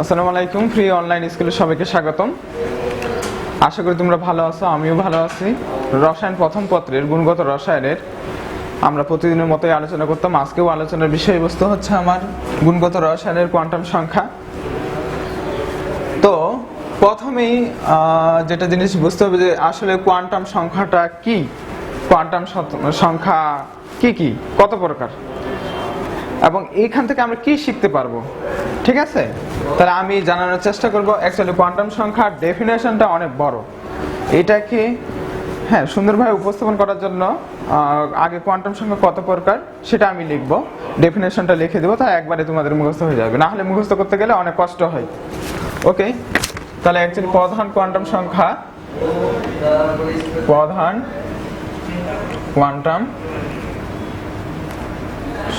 আসসালামু আলাইকুম। Free online স্কুলে সবাইকে স্বাগতম। আশা করি তোমরা ভালো আছো, আমিও ভালো আছি। রসায়ন প্রথম পত্রের গুণগত রসায়নের আমরা প্রতিদিনের মতোই আলোচনা করতাম। আজকেও আলোচনার বিষয়বস্তু হচ্ছে আমার গুণগত রসায়নের কোয়ান্টাম সংখ্যা। তো প্রথমেই যেটা জিনিস বুঝতে হবে যে আসলে কোয়ান্টাম সংখ্যাটা কি, কোয়ান্টাম সংখ্যা কি কি, কত প্রকার, এবং এইখান থেকে আমরা কি শিখতে পারবো। ঠিক আছে, তাহলে আমি জানানোর চেষ্টা করব। অ্যাকচুয়ালি কোয়ান্টাম সংখ্যার ডেফিনেশনটা অনেক বড়। এটাকে সুন্দরভাবে উপস্থাপন করার জন্য আগে কোয়ান্টাম সংখ্যা কত প্রকার সেটা আমি লিখবো, ডেফিনেশনটা লিখে দেবো, তাই একবারে তোমাদের মুখস্থ হয়ে যাবে। না হলে মুখস্থ করতে গেলে অনেক কষ্ট হয়। ওকে, তাহলে অ্যাকচুয়ালি প্রধান কোয়ান্টাম সংখ্যা, প্রধান কোয়ান্টাম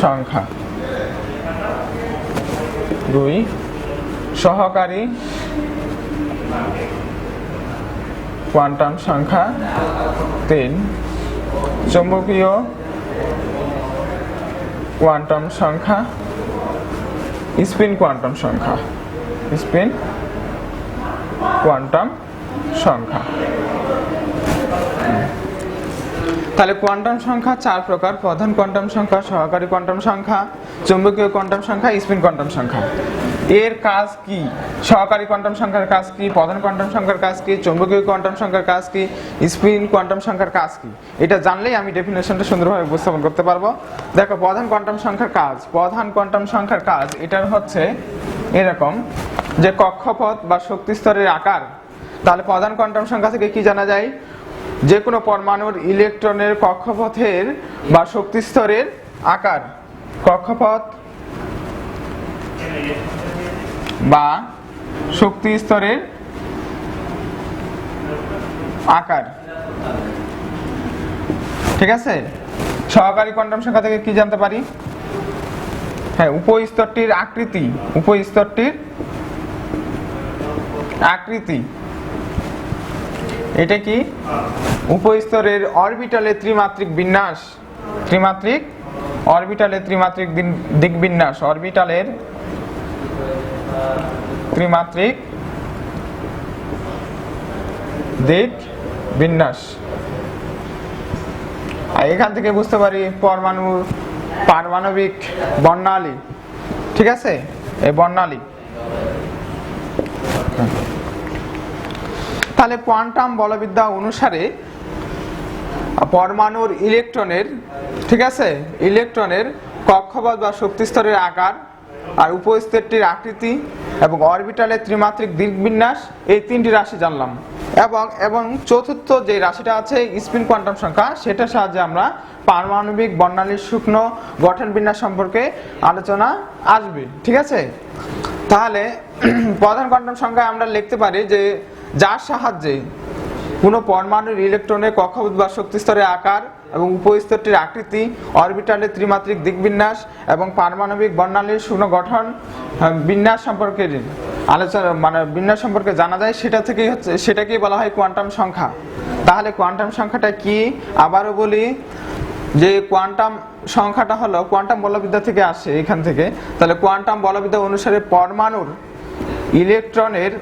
সংখ্যা 2, সহকারী কোয়ান্টাম সংখ্যা 3, চৌম্বকীয় কোয়ান্টাম সংখ্যা, স্পিন কোয়ান্টাম সংখ্যা, স্পিন কোয়ান্টাম সংখ্যা। তাহলে কোয়ান্টাম সংখ্যা 4 প্রকার: প্রধান কোয়ান্টাম সংখ্যা, সহকারী কোয়ান্টাম সংখ্যা, চৌম্বকীয় কোয়ান্টাম সংখ্যা, স্পিন কোয়ান্টাম সংখ্যা। এর কাজ কি? সহকারী কোয়ান্টাম সংখ্যার কাজ কি, প্রধান কোয়ান্টাম সংখ্যার কাজ কি, চৌম্বকীয় কোয়ান্টাম সংখ্যার কাজ কি, স্পিন কোয়ান্টাম সংখ্যার কাজ কি, এটা জানলেই আমি ডেফিনেশনটা সুন্দরভাবে উপস্থাপন করতে পারবো। দেখো, প্রধান কোয়ান্টাম সংখ্যার কাজ, প্রধান কোয়ান্টাম সংখ্যার কাজ এটার হচ্ছে এরকম যে কক্ষপথ বা শক্তি স্তরের আকার। তাহলে প্রধান কোয়ান্টাম সংখ্যা থেকে কি জানা যায়? যে কোনো পরমাণুর ইলেকট্রনের কক্ষপথের বা শক্তি স্তরের আকার, কক্ষপথ বা শক্তি স্তরের আকার। ঠিক আছে, সহকারী কোয়ান্টাম সংখ্যা থেকে কি জানতে পারি? উপস্তরটির আকৃতি, উপস্তরটির আকৃতি। এটা কি? উপস্তরের অরবিটালের ত্রিমাত্রিক বিন্যাস, ত্রিমাত্রিক অরবিটালের ত্রিমাত্রিক দিক বিন্যাস, অরবিটালের ত্রিমাত্রিক দিক বিন্যাস। আর এখান থেকে বুঝতে পারি পরমাণুর পারমাণবিক বর্ণালী। ঠিক আছে, এই বর্ণালী। তাহলে কোয়ান্টাম বলবিদ্যা অনুসারে পরমাণুর ইলেকট্রনের, ঠিক আছে, ইলেকট্রনের কক্ষপথ বা শক্তি স্তরের আকার, আর উপস্তরটির আকৃতি এবং অরবিটালের ত্রিমাত্রিক দিকবিন্যাস, এই 3টি রাশি জানলাম। এবং চতুর্থ যে রাশিটা আছে স্পিন কোয়ান্টাম সংখ্যা, সেটার সাহায্যে আমরা পারমাণবিক বর্ণালীর শুকনো গঠন বিন্যাস সম্পর্কে আলোচনা আসবে। ঠিক আছে, তাহলে প্রধান কোয়ান্টাম সংখ্যা আমরা লিখতে পারি যে যার সাহায্যে কোনো পরমাণুর ইলেকট্রনের কক্ষপথ বা শক্তি স্তরের আকার এবং উপস্তরটির আকৃতি, অরবিটালের ত্রিমাত্রিক দিকবিন্যাস এবং পারমাণবিক বর্ণালীর শুকনো গঠন বিন্যাস সম্পর্কে আলোচনা, বিন্যাস সম্পর্কে জানা যায়, সেটাকেই বলা হয় কোয়ান্টাম সংখ্যা। তাহলে কোয়ান্টাম সংখ্যাটা কি? আবারও বলি যে কোয়ান্টাম সংখ্যাটা হলো, কোয়ান্টাম বলবিদ্যা থেকে আসে এখান থেকে। তাহলে কোয়ান্টাম বলবিদ্যা অনুসারে পরমাণুর ইলেকট্রনের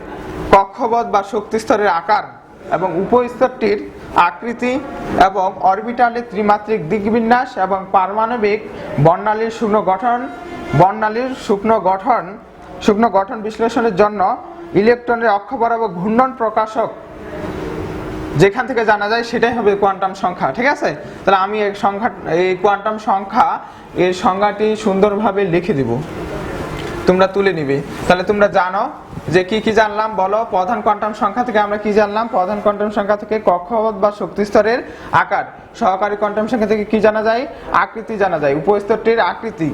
কক্ষপথ বা শক্তি স্তরের আকার এবং উপস্তরটির আকৃতি এবং অরবিটালের ত্রিমাত্রিক দিকবিন্যাস এবং পারমাণবিক বর্ণালীর শুকনো গঠন বিশ্লেষণের জন্য ইলেকট্রনের অক্ষ বরাবর ঘূর্ণন প্রকাশক যেখান থেকে জানা যায় সেটাই হবে কোয়ান্টাম সংখ্যা। ঠিক আছে, তাহলে আমি এই কোয়ান্টাম সংখ্যা এর সংজ্ঞাটি সুন্দরভাবে লিখে দিব, তোমরা তুলে নিবে। তাহলে তোমরা জানো যে কি কি জানলাম, বলো। প্রধান কোয়ান্টাম সংখ্যা থেকে আমরা কি জানলাম? প্রধান কোয়ান্টাম সংখ্যা থেকে কক্ষপথ বা শক্তি স্তরের আকার। সহকারী কোয়ান্টাম সংখ্যা থেকে কি জানা যায়? আকৃতি জানা যায়, উপস্তরটির আকৃতি।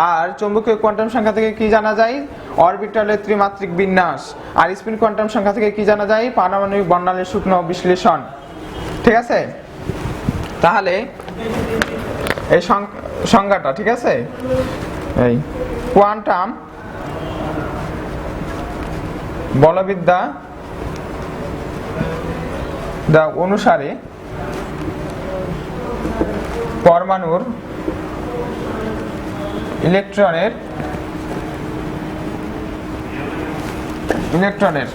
আর চৌম্বকীয় কোয়ান্টাম সংখ্যা থেকে কি জানা যায়? অরবিটালের ত্রিমাত্রিক বিন্যাস। আর স্পিন কোয়ান্টাম সংখ্যা থেকে কি জানা যায়? পারমাণবিক বর্ণালীর শুকনো বিশ্লেষণ। ঠিক আছে, তাহলে এই সংজ্ঞাটা, ঠিক আছে, এই কোয়ান্টাম বলবিদ্যা অনুসারে পরমাণুর ইলেকট্রনের ইলেকট্রনের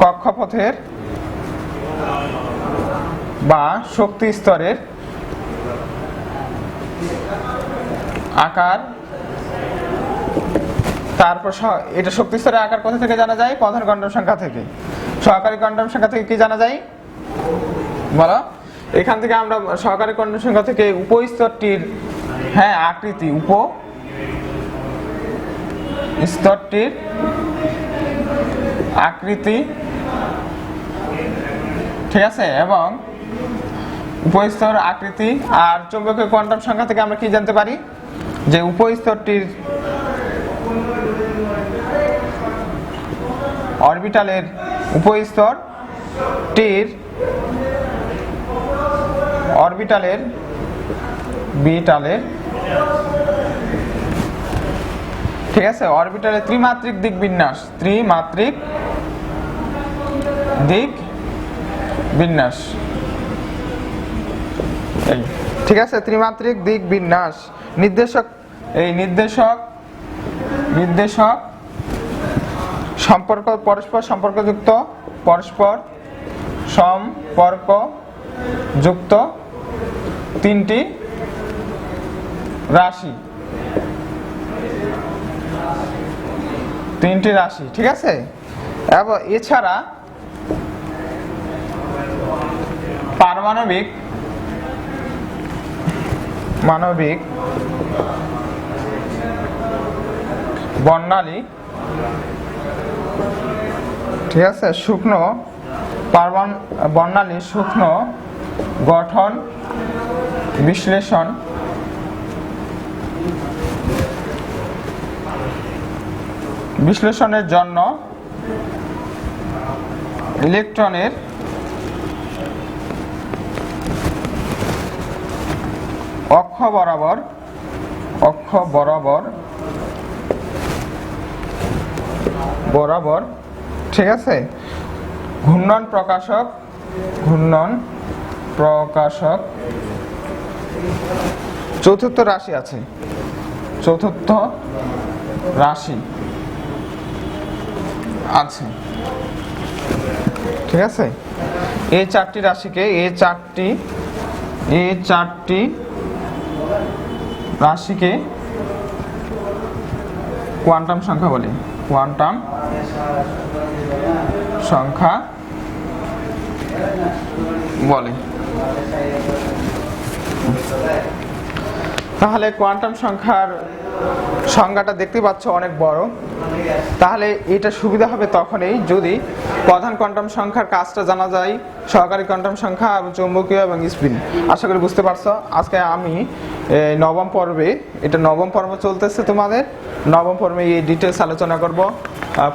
কক্ষপথের বা শক্তি স্তরের আকার, তারপর এটা শক্তি স্তরের আকার কোথা থেকে জানা যায়? প্রধান কোয়ান্টাম সংখ্যা থেকে। সহকারী কোয়ান্টাম সংখ্যা থেকে কি জানা যায় বলো? এখান থেকে আমরা সহকারী কোয়ান্টাম সংখ্যা থেকে উপস্তরটির আকৃতি, উপস্তরটির আকৃতি, ঠিক আছে, এবং উপস্তর আকৃতি। আর চৌম্বকীয় কোয়ান্টাম সংখ্যা থেকে আমরা কি জানতে পারি? যে উপস্তরটির অরবিটালের উপস্তরটির অরবিটালের ঠিক আছে, অরবিটালের ত্রিমাত্রিক দিক বিন্যাস, ঠিক আছে, ত্রিমাত্রিক দিক বিন্যাস নির্দেশক, এই নির্দেশক সম্পর্ক, পরস্পর সম্পর্কযুক্ত তিনটি রাশি, ঠিক আছে। এবং এছাড়া পারমাণবিক বর্ণালী, ঠিক আছে, বর্ণালী শুকনো গঠন বিশ্লেষণের জন্য ইলেকট্রনের অক্ষ বরাবর ঠিক আছে, ঘূর্ণন প্রকাশক চতুর্থ রাশি আছে, ঠিক আছে। এই চারটি রাশিকে, রাশিকে কোয়ান্টাম সংখ্যা বলে, তাহলে কোয়ান্টাম সংখ্যার সংজ্ঞাটা দেখতে পাচ্ছ অনেক বড়। তাহলে এটা সুবিধা হবে তখনই যদি প্রধান কোয়ান্টাম সংখ্যার কাজটা জানা যায়, সহকারী কোয়ান্টাম সংখ্যা এবং চৌম্বকীয় এবং স্পিন। আশা করি বুঝতে পারছো। আজকে আমি নবম পর্ব চলতেছে তোমাদের। নবম পর্বে এই ডিটেলস আলোচনা করব।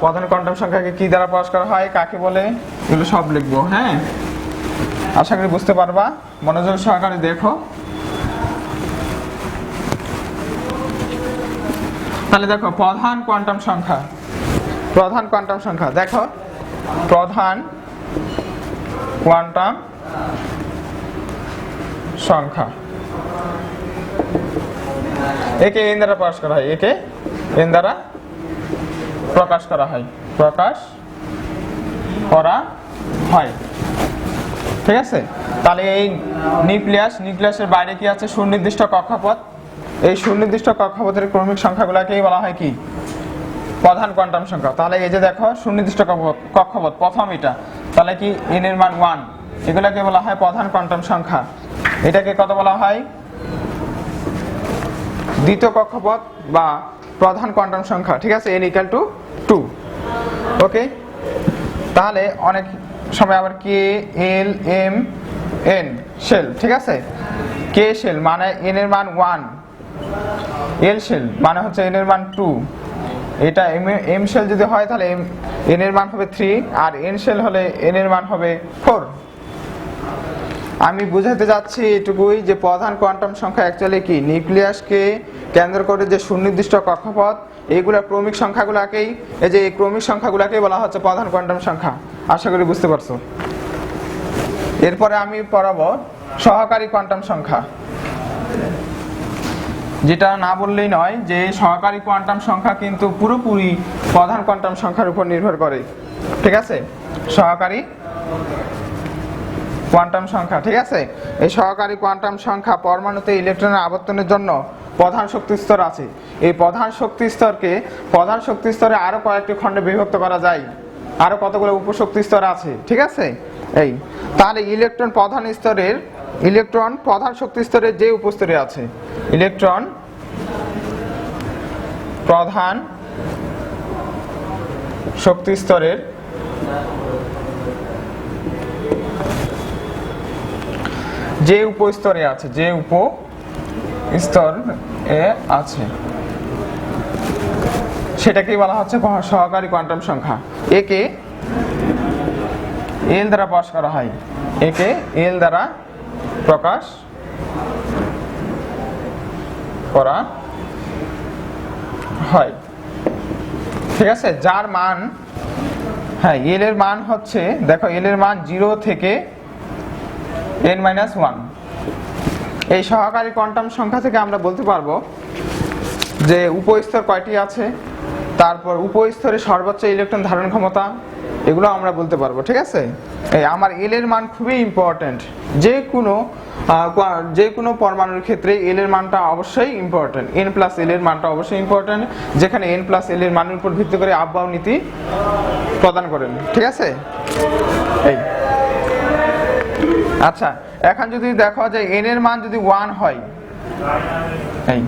প্রধান কোয়ান্টাম সংখ্যাকে কি দ্বারা প্রকাশ করা হয়, কাকে বলে, এগুলো সব লিখবো। আশা করি বুঝতে পারবা। মনোযোগ সহকারে দেখো। তাহলে দেখো প্রধান কোয়ান্টাম সংখ্যা দেখো, প্রধান কোয়ান্টাম সংখ্যা একে এন দ্বারা প্রকাশ করা হয়, ঠিক আছে। তাহলে এই নিউক্লিয়াসের বাইরে কি আছে? সুনির্দিষ্ট কক্ষপথ। এই সুনির্দিষ্ট কক্ষপথের ক্রমিক সংখ্যাগুলোকেই বলা হয় কি? প্রধান কোয়ান্টাম সংখ্যা। তাহলে এই যে দেখো সুনির্দিষ্ট কক্ষপথ প্রথম এটা, তাহলে কি n এর মান 1, এগুলাকে বলা হয় প্রধান কোয়ান্টাম সংখ্যা। এটাকে কত বলা হয়? দ্বিতীয় কক্ষপথ বা প্রধান কোয়ান্টাম সংখ্যা, ঠিক আছে, n = 2। ওকে, তাহলে অনেক সময় আবার k l m n shell, ঠিক আছে। k শেল মানে n এর মান 1, l শেল মানে হচ্ছে n এর মান 2। এটা m শেল যদি হয় তাহলে n এর মান হবে 3, আর n শেল হলে n এর মান হবে 4। আমি বুঝাতে যাচ্ছি এটুকুই যে প্রধান কোয়ান্টাম সংখ্যা অ্যাকচুয়ালি কি? নিউক্লিয়াসকে কেন্দ্র করে যে সুনির্দিষ্ট কক্ষপথ, এইগুলা ক্রমিক সংখ্যাগুলোকেই, এই যে এই ক্রমিক সংখ্যাগুলোকেই বলা হচ্ছে প্রধান কোয়ান্টাম সংখ্যা। আশা করি বুঝতে পারছো। এরপরে আমি পড়াবো সহকারী কোয়ান্টাম সংখ্যা। যেটা না বললেই নয় যে সহকারী কোয়ান্টাম সংখ্যা কিন্তু পুরোপুরি প্রধান কোয়ান্টাম সংখ্যার উপর নির্ভর করে। ঠিক আছে, সহকারী কোয়ান্টাম সংখ্যা। ঠিক আছে, এই সহকারী কোয়ান্টাম সংখ্যা পরমাণুতে ইলেকট্রনের আবর্তনের জন্য প্রধান শক্তি স্তর আছে। এই প্রধান শক্তি স্তরে আরো কয়েকটি খণ্ডে বিভক্ত করা যায়, আরো কতগুলো উপশক্তি স্তর আছে। ঠিক আছে, এই তাহলে ইলেকট্রন প্রধান শক্তি স্তরে যে উপস্তরে আছে, ইলেকট্রন প্রধান শক্তি স্তরের যে উপস্তরে আছে, সেটাকেই বলা হচ্ছে সহকারী কোয়ান্টাম সংখ্যা। একে এল দ্বারা প্রকাশ করা হয়, একে এল দ্বারা প্রকাশ করা হয়। ঠিক আছে, যার মান এল এর মান হচ্ছে, দেখো এল এর মান 0 থেকে n-1। এই সহকারী কোয়ান্টাম সংখ্যা থেকে আমরা বলতে পারবো যে উপস্তর কয়টি আছে, তারপর উপস্তরে সর্বোচ্চ ইলেকট্রন ধারণ ক্ষমতা, এগুলো আমরা বলতে পারবো। ঠিক আছে, এই আমার এল এর মান খুবই ইম্পর্টেন্ট। যে কোনো পরমাণুর ক্ষেত্রে এল এর মানটা অবশ্যই ইম্পর্টেন্ট, n+l এর মানটা অবশ্যই ইম্পর্টেন্ট, যেখানে n+l এর মানের উপর ভিত্তি করে আফবাও নীতি প্রদান করেন। ঠিক আছে, এই আচ্ছা, এখন যদি দেখো যে n এর মান যদি 1 হয়, এই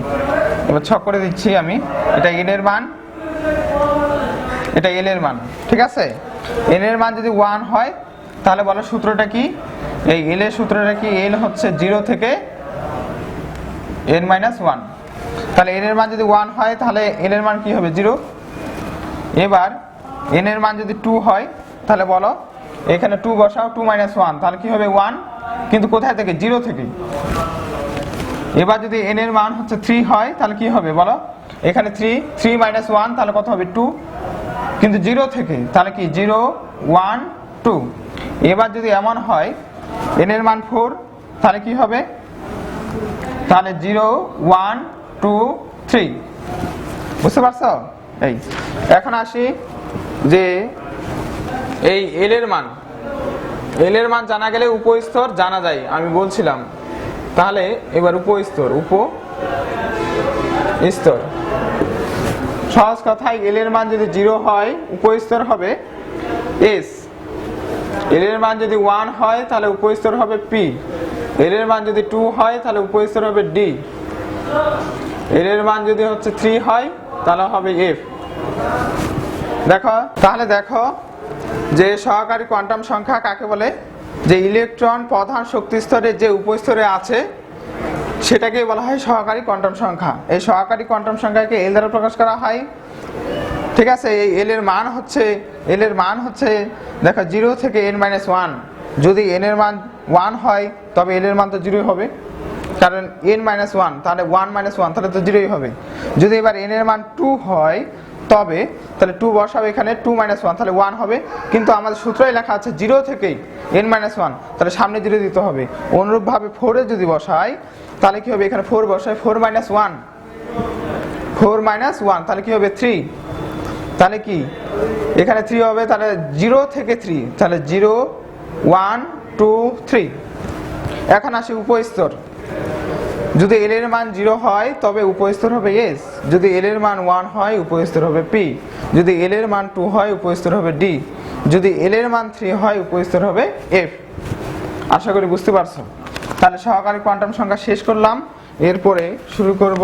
এবার ছক করে দিচ্ছি আমি, এটা n এর মান, এটা l এর মান। ঠিক আছে, n এর মান যদি 1 হয় তাহলে বলো সূত্রটা কি, এই l এর সূত্রটা কি, l হচ্ছে 0 থেকে n-1। তাহলে n এর মান যদি 1 হয় তাহলে l এর মান কি হবে, 0। এবার n এর মান যদি 2 হয় তাহলে বলো এখানে 2 বসাও, 2-1 তাহলে কি হবে 1, কিন্তু কোথায় থেকে, 0 থেকে। এবার যদি n এর মান হচ্ছে 3 হয় তাহলে কি হবে বলো, এখানে 3-1 তাহলে কত হবে 2, কিন্তু 0 থেকে, তাহলে কি 0, 1, 2। এবার যদি এমন হয় n এর মান 4 তাহলে কি হবে, তাহলে 0, 1, 2, 3। বুঝতে পারছো? এই এখন আসি যে এই এল এর মান জানা গেলে উপস্তর জানা যায়, আমি বলছিলাম। তাহলে এবার উপস্তর সহজ কথায় এল এর মান যদি 0 হয় উপস্তর হবে এস, এল এর মান যদি 1 হয় তাহলে উপস্তর হবে পি, এল এর মান যদি 2 হয় তাহলে উপস্তর হবে ডি, এল এর মান যদি হচ্ছে 3 হয় তাহলে হবে এফ। দেখো যে সহকারী কোয়ান্টাম সংখ্যা কাকে বলে, যে ইলেকট্রন প্রধান শক্তি স্তরে যে উপস্তরে আছে সেটাকে বলা হয় সহকারী কোয়ান্টাম সংখ্যা। এই সহকারী কোয়ান্টাম সংখ্যাকে এল দ্বারা প্রকাশ করা হয়। ঠিক আছে, এই এল এর মান হচ্ছে দেখো 0 থেকে n-1। যদি n এর মান 1 হয় তবে এল এর মান তো 0 হবে, কারণ n-1 তাহলে 1-1 তাহলে তো 0ই হবে। যদি এবার n এর মান 2 হয় তাহলে 2 বসাবে এখানে, 2-1 তাহলে 1 হবে, কিন্তু আমাদের সূত্রই লেখা আছে 0 থেকে n-1, তাহলে সামনে 0 দিতে হবে। অনুরূপভাবে 4 এ যদি বসাই তাহলে কি হবে, এখানে 4 বসায় 4-1 তাহলে কি হবে 3, তাহলে কি এখানে 3 হবে, তাহলে 0 থেকে 3, তাহলে 0, 1, 2, 3। এখন আসি উপস্তর। যদি এল এর মান 0 হয় তবে উপস্তর হবে এস, যদি এল এর মান 1 হয় উপস্তর হবে পি, যদি এল এর মান 2 হয় উপস্তর হবে ডি, যদি এল এর মান 3 হয় উপস্তর হবে এফ। আশা করি বুঝতে পারছো। তাহলে সহকারী কোয়ান্টাম সংখ্যা শেষ করলাম, এরপরে শুরু করব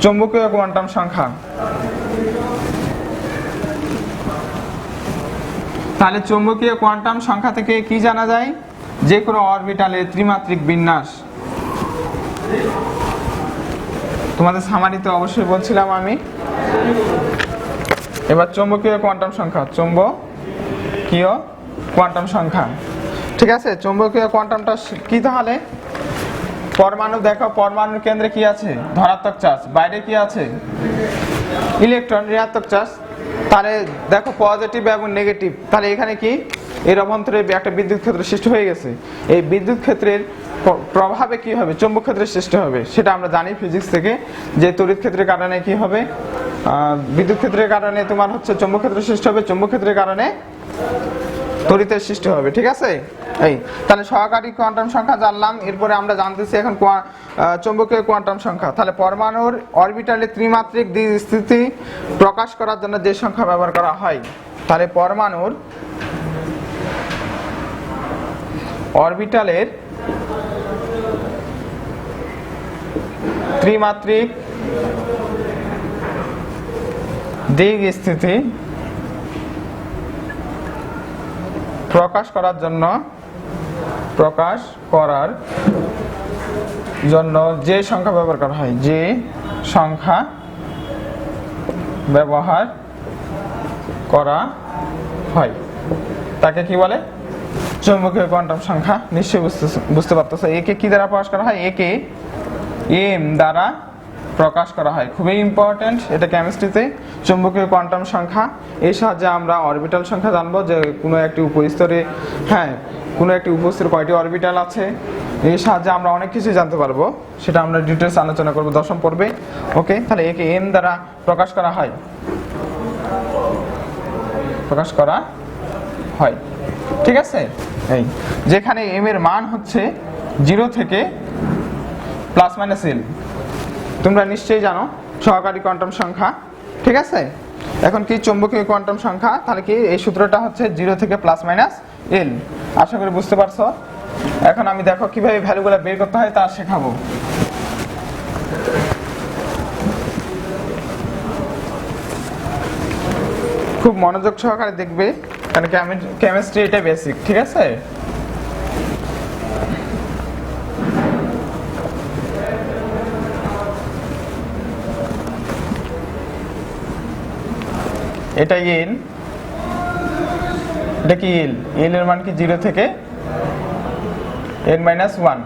চৌম্বকীয় কোয়ান্টাম সংখ্যা। তাহলে চৌম্বকীয় কোয়ান্টাম সংখ্যা থেকে কি জানা যায়, যে কোনো অরবিটালের ত্রিমাত্রিক বিন্যাস। তোমাদের সামারিতে অবশ্যই বলছিলাম আমি। এবার চৌম্বকীয় কোয়ান্টাম সংখ্যা। ঠিক আছে, চৌম্বকীয় কোয়ান্টামটা কি, তাহলে পরমাণু দেখো, পরমাণুর কেন্দ্রে কি আছে, ধনাত্মক চার্জ, বাইরে কি আছে, ইলেকট্রন, ঋণাত্মক চার্জ। তাহলে দেখো পজিটিভ এবং নেগেটিভ, তাহলে এখানে কি এর অভ্যন্তরে একটা বিদ্যুৎ ক্ষেত্র সৃষ্টি হয়ে গেছে। এই বিদ্যুৎ ক্ষেত্রের প্রভাবে কি হবে, চৌম্বক ক্ষেত্রের সৃষ্টি হবে। সেটা আমরা জানি ফিজিক্স থেকে, যে তড়িৎ ক্ষেত্রের কারণে কি হবে, বিদ্যুৎ ক্ষেত্রের কারণে তোমার হচ্ছে চৌম্বক ক্ষেত্রের সৃষ্টি হবে, চৌম্বক ক্ষেত্রের কারণে তড়িতের সৃষ্টি হবে। ঠিক আছে, এই তাহলে সহকারী কোয়ান্টাম সংখ্যা জানলাম। এরপরে আমরা জানতেছি এখন চৌম্বকীয় কোয়ান্টাম সংখ্যা। তাহলে পরমাণুর অরবিটালে ত্রিমাত্রিক স্থিতি প্রকাশ করার জন্য যে সংখ্যা ব্যবহার করা হয়, তাহলে পরমাণুর অরবিটালের ত্রিমাত্রিক দিক স্থিতি প্রকাশ করার জন্য যে সংখ্যা ব্যবহার করা হয়, যে সংখ্যা ব্যবহার করা হয় তাকে কি বলে, চৌম্বকীয় কোয়ান্টাম সংখ্যা। নিশ্চয়ই বুঝতে পারতেছো। একে কি দ্বারা প্রকাশ করা হয়, একে এম দ্বারা প্রকাশ করা হয়। খুবই ইম্পর্টেন্ট এটা কেমিস্ট্রিতে, চৌম্বকীয় কোয়ান্টাম সংখ্যা। এই সাহায্যে আমরা অরবিটাল সংখ্যা জানবো, যে কোনো একটি উপস্তরে কোনো একটি উপস্তরে কয়টি অরবিটাল আছে। এই সাহায্যে আমরা অনেক কিছু জানতে পারবো, সেটা আমরা ডিটেলস আলোচনা করবো দশম পর্বে। ওকে, তাহলে একে এম দ্বারা প্রকাশ করা হয়, ঠিক আছে। এই যেখানে এম এর মান হচ্ছে 0 থেকে প্লাস মাইনাস এল। তোমরা নিশ্চয়ই জানো সহকারী কোয়ান্টাম সংখ্যা, ঠিক আছে। এখন কি চৌম্বকীয় কোয়ান্টাম সংখ্যা, তাহলে কি এই সূত্রটা হচ্ছে 0 থেকে প্লাস মাইনাস এল। আশা করি বুঝতে পারছো। এখন আমি দেখো কিভাবে ভ্যালুগুলো বের করতে হয় তা শেখাবো। খুব মনোযোগ সহকারে দেখবে, কারণ কেমিস্ট্রি এটা বেসিক, ঠিক আছে। এটা এল, এটা কি এল, এল এর মান কি 0 থেকে n-1।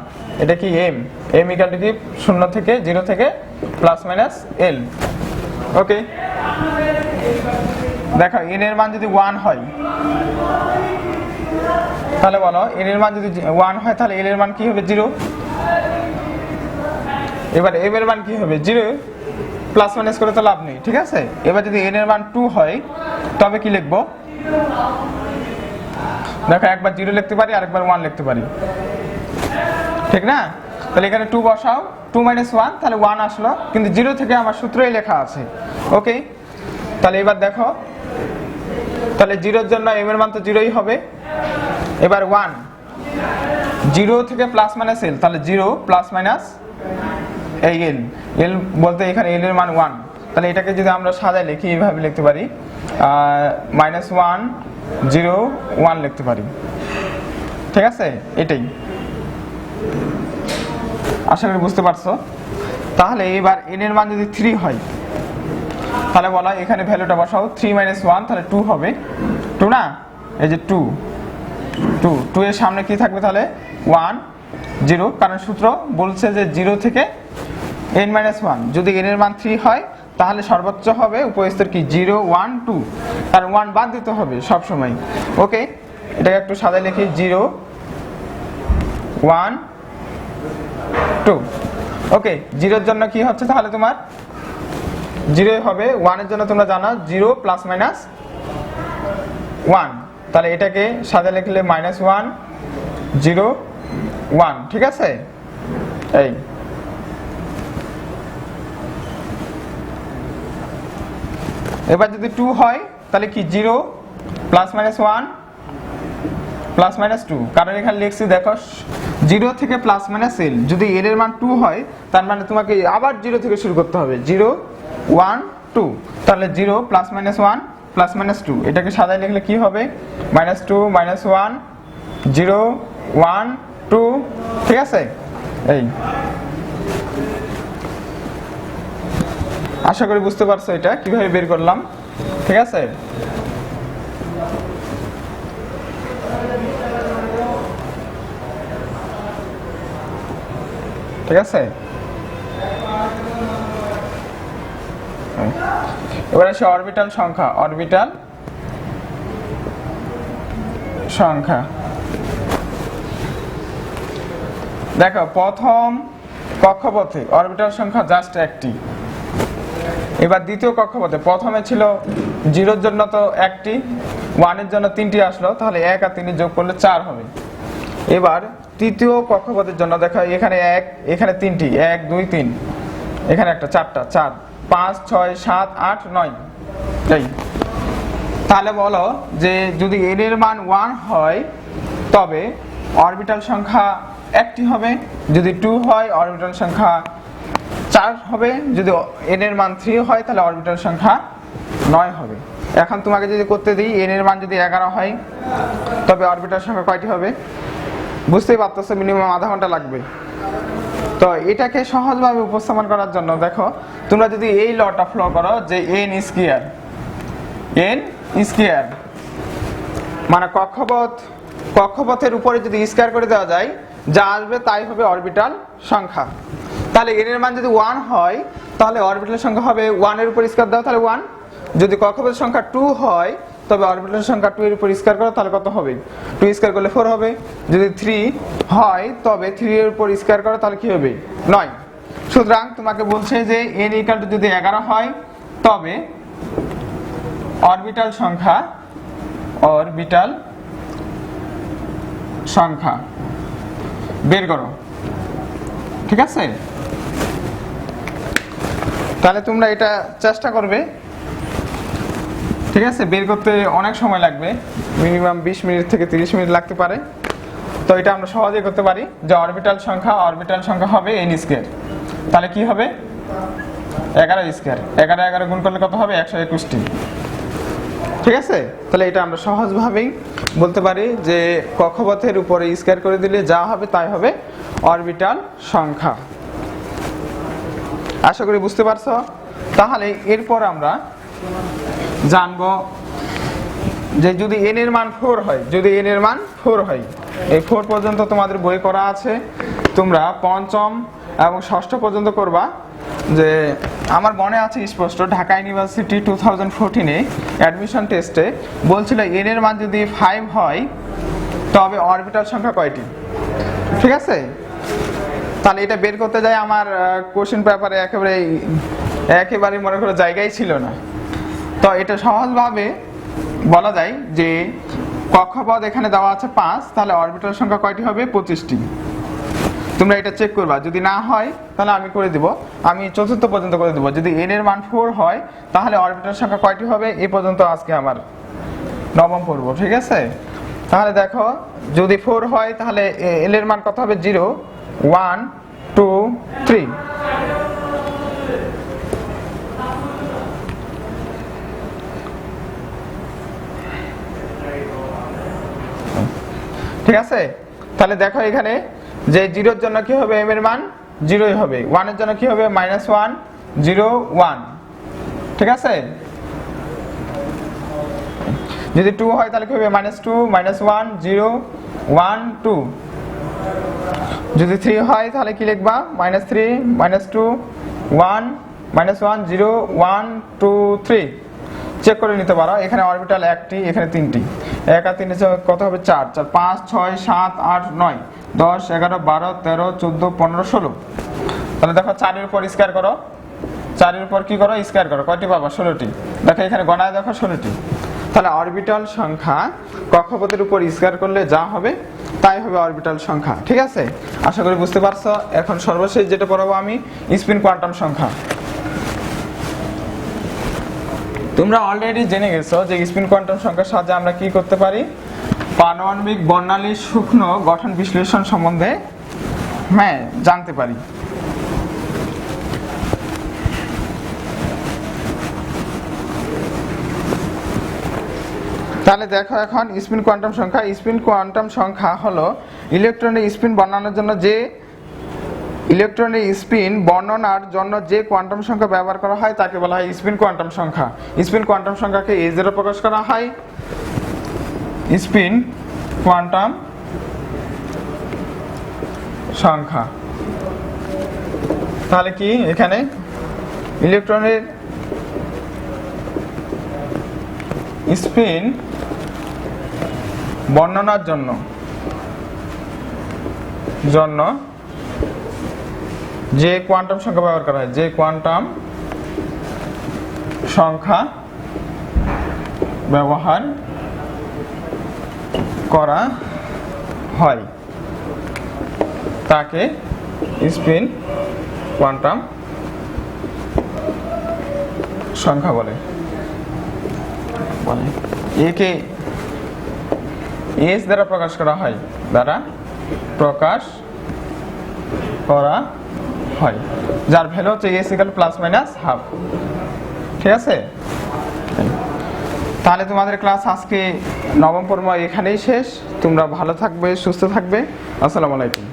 এটা কি এম, এম ইকুয়াল টু কি 0 থেকে 0 থেকে প্লাস মাইনাস এল। ওকে, দেখো n এর মান যদি 1 হয়, তাহলে বলো n এর মান যদি 1 হয় তাহলে l এর মান কি হবে, 0। এবার m এর মান কি হবে, 0। প্লাস মাইনাস করে তো লাভ নেই, ঠিক আছে। এবার যদি n এর মান 2 হয় তবে কি লিখবো, দেখো একবার 0 লিখতে পারি, আরেকবার 1 লিখতে পারি, ঠিক না। তাহলে এখানে 2 বসাও, 2 - 1, তাহলে 1 আসলো, কিন্তু 0 থেকে আমার সূত্রই লেখা আছে। ওকে, তাহলে এবার দেখো, তাহলে 0 এর জন্য m এর মান তো 0ই হবে। এবার 1, 0 থেকে প্লাস মাইনাস এল, তাহলে 0 প্লাস মাইনাস এই এল, এল বলতে এখানে এল এর মান 1। তাহলে এটাকে যদি আমরা সাজায় লিখি, এইভাবে লিখতে পারি, -1 0 1 লিখতে পারি, ঠিক আছে। এটাই, আশা করি বুঝতে পারছো। তাহলে এবার n এর মান যদি 3 হয়, তাহলে বলা এখানে ভ্যালুটা বসাও, 3 - 1, তাহলে 2 হবে, 2 না, এই যে 2 এর সামনে কি থাকবে, তাহলে 1 0, কারণ সূত্র বলছে যে 0 থেকে n-1। যদি n এর মান 3 হয় তাহলে সর্বোচ্চ হবে উপস্তর কি 0 1 2, কারণ 1 বাদ দিতে হবে সব সময়। ওকে, এটাকে একটু সাজায় লিখি, 0 1 2। ওকে, 0 এর জন্য কি হচ্ছে, তাহলে তোমার 0 হবে। 1 এর জন্য তোমরা জানো 0 প্লাস মাইনাস 1, তাহলে এটাকে সাজায় লিখলে -1 0 1, ঠিক আছে। এই এবার যদি 2 হয় তাহলে কি 0 প্লাস মাইনাস 1 প্লাস মাইনাস 2, কারণ এখানে লিখছি দেখো 0 থেকে প্লাস মাইনাস এল। যদি এল এর মান 2 হয় তার মানে তোমাকে আবার 0 থেকে শুরু করতে হবে, 0 1 2, তাহলে 0 প্লাস মাইনাস 1 প্লাস মাইনাস 2। এটাকে সাজায় লিখলে কি হবে, -2 -1 0 1 2, ঠিক আছে। এই আশা করি বুঝতে পারছো এটা কিভাবে বের করলাম, ঠিক আছে। ঠিক আছে, এবার আসে অরবিটাল সংখ্যা। অরবিটাল সংখ্যা। দেখো প্রথম কক্ষপথে অরবিটাল সংখ্যা জাস্ট একটি। এবার দ্বিতীয় কক্ষপথে প্রথমে ছিল 0 এর জন্য তো একটি, 1 এর জন্য 3টি আসলো, তাহলে 1 আর 3 যোগ করলে 4 হবে। এবার তৃতীয় কক্ষপথের জন্য দেখো এখানে 1, এখানে 3টি, 1 2 3, এখানে একটা 4টা, 4 5 6 7 8 9। তাই তাহলে বলো যে যদি n এর মান 1 হয় তবে অরবিটাল সংখ্যা একটি হবে, যদি 2 হয় অরবিটাল সংখ্যা 4 হবে, যদি n এর মান 3 হয় তাহলে অরবিটাল সংখ্যা 9 হবে। এখন তোমাকে যদি করতে দিই n এর মান যদি 11 হয় তবে অরবিটাল সংখ্যা কয়টি হবে? বুঝতেই পারতেছো মিনিমাম আধা ঘন্টা লাগবে। তো এটাকে সহজভাবে উপস্থাপন করার জন্য দেখো তোমরা যদি এই লটা ফলো করো যে n স্কয়ার মানে কক্ষপথের উপরে যদি স্কয়ার করে দেওয়া যায় যা আসবে তাই হবে অরবিটাল সংখ্যা। তাহলে n এর মান যদি 1 হয় তাহলে অরবিটাল সংখ্যা হবে 1 এর উপর স্কয়ার দাও তাহলে 1। যদি কক্ষপথের সংখ্যা 2 হয় তবে অরবিটাল সংখ্যা 2 এর উপর স্কয়ার করো তাহলে কত হবে? 2 স্কয়ার করলে 4 হবে। যদি 3 হয় তবে 3 এর উপর স্কয়ার করো তাহলে কি হবে? 9। সুতরাং তোমাকে বলছে যে n যদি 11 হয় তবে অরবিটাল সংখ্যা বের করো। ঠিক আছে, তাহলে তোমরা এটা চেষ্টা করবে। ঠিক আছে, বের করতে অনেক সময় লাগবে, মিনিমাম 20 মিনিট থেকে 30 মিনিট লাগতে পারে। তো এটা আমরা সহজেই করতে পারি যে অরবিটাল সংখ্যা হবে n স্কয়ার। তাহলে কি হবে? 11 স্কয়ার, 11 গুণ করলে কত হবে? 121টি। ঠিক আছে, তাহলে এটা আমরা সহজভাবেই বলতে পারি যে কক্ষপথের উপরে স্কয়ার করে দিলে যা হবে তাই হবে অরবিটাল সংখ্যা। আশা করি বুঝতে পারছো। তাহলে এরপর আমরা জানবো যে যদি n এর মান 4 হয়, এই 4 পর্যন্ত তোমাদের বই করা আছে, তোমরা পঞ্চম এবং ষষ্ঠ পর্যন্ত করবা। যে আমার মনে আছে স্পষ্ট, ঢাকা ইউনিভার্সিটি 2014-এ অ্যাডমিশন টেস্টে বলছিল n এর মান যদি 5 হয় তবে অরবিটাল সংখ্যা কয়টি। ঠিক আছে, তাহলে এটা বের করতে যাই আমার কোশ্চেন পেপারে একেবারে মনে করো জায়গায় ছিল না। তো এটা সহজভাবে বলা যায় যে কক্ষপথ এখানে দেওয়া আছে 5, তাহলে অরবিটাল সংখ্যা কয়টি হবে? 25টি। তোমরা এটা চেক করবা, যদি না হয় তাহলে আমি করে দিব, আমি চতুর্থ পর্যন্ত করে দিব। যদি n এর মান 4 হয় তাহলে অরবিটাল সংখ্যা কয়টি হবে? এই পর্যন্ত আজকে আমার নবম পর্ব। ঠিক আছে, তাহলে দেখো যদি 4 হয় তাহলে l এর মান কত হবে? 0 1 2 3। ঠিক আছে, তাহলে দেখো এখানে যে 0 এর জন্য কি হবে? m এর মান 0ই হবে। 1 এর জন্য কি হবে? -1 0 1। ঠিক আছে, যদি 2 হয় তাহলে কি হবে? -2 -1 0 1 2। যদি 3 হয় তাহলে কি লিখবা? -3 -2 1 -1 0 1 2 3। চেক করে নিতে পারো, এখানে অরবিটাল একটি, এখানে 3টি। 1 আর 3 কত হবে? 4 4 5 6 7 8 9 10 11 12 13 14 15 16। তাহলে দেখো 4 এর উপর স্কয়ার করো, 4 এর উপর কি করো? স্কয়ার করো। কয়টি পাবা? 16টি। দেখো এখানে গণায় দেখো 16টি। তাহলে অরবিটাল সংখ্যা কক্ষপথের উপর স্কয়ার করলে যা হবে তাই হবে অরবিটাল সংখ্যা। ঠিক আছে, আশা করি বুঝতে পারছো। এখন সর্বশেষ যেটা পড়াবো আমি, স্পিন কোয়ান্টাম সংখ্যা। তোমরা অলরেডি জেনে গেছো যে স্পিন কোয়ান্টাম সংখ্যার সাহায্যে আমরা কি করতে পারি? পারমাণবিক বর্ণালীর সূক্ষ্ম গঠন বিশ্লেষণ সম্বন্ধে জানতে পারি। তাহলে দেখো এখন স্পিন কোয়ান্টাম সংখ্যা হলো ইলেকট্রনের স্পিন বর্ণনার জন্য যে কোয়ান্টাম সংখ্যা ব্যবহার করা হয় তাকে বলা হয় স্পিন কোয়ান্টাম সংখ্যা। স্পিন কোয়ান্টাম সংখ্যাকে a দ্বারা প্রকাশ করা হয়। স্পিন কোয়ান্টাম সংখ্যা তাহলে কি? এখানে ইলেকট্রনের স্পিন বর্ণনার জন্য যে কোয়ান্টাম সংখ্যা ব্যবহার করা হয়, যে কোয়ান্টাম সংখ্যা ব্যবহার করা হয় তাকে স্পিন কোয়ান্টাম সংখ্যা বলে। একে এস দ্বারা প্রকাশ করা হয়, যার ভ্যালু হচ্ছে S equal plus minus half. ঠিক আছে, তাহলে তোমাদের ক্লাস আজকে নবম পর্ব এখানেই শেষ। তোমরা ভালো থাকবে, সুস্থ থাকবে। আসসালামু আলাইকুম।